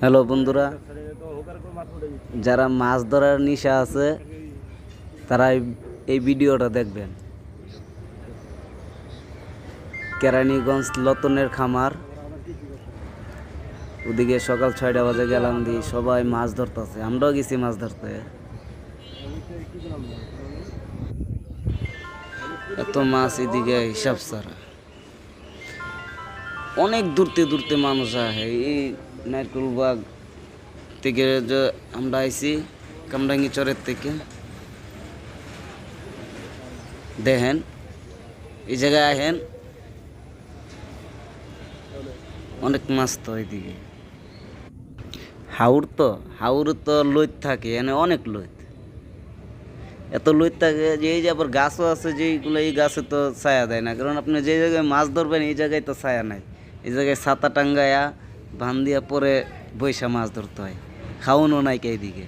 Hello বন্ধুরা, যারা মাছ ধরার নেশা আছে তারা এই ভিডিওটা দেখবেন। কেরানীগঞ্জ লতনের খামার, ওদিকে সকাল 6টা বাজে গেলাম, দিয়ে সবাই মাছ ধরতেছে, আমরাও গেছি মাছ ধরতে। এত মাছ এদিকে হিসাব ছাড়া, অনেক দূরতে দূরতে মানুষ আহে। এই নারকেলবাগ থেকে যে আমরা আইছি, কামরাঙ্গি চরের থেকে, দেখেন এই জায়গায় আহেন, অনেক মাছ তো এদিকে। হাউর তো লইত থাকে, এনে অনেক লইত, এত লইত থাকে যে এই যে আবার গাছও আছে, যেইগুলো এই গাছে তো ছায়া দেয় না, কারণ আপনি যে জায়গায় মাছ ধরবেন এই জায়গায় তো ছায়া নাই। এই জায়গায় ছাতা টাঙ্গায়া বান দিয়া পরে বৈশা মাছ ধরতে হয়, খাওয়ানো নাই এইদিকে।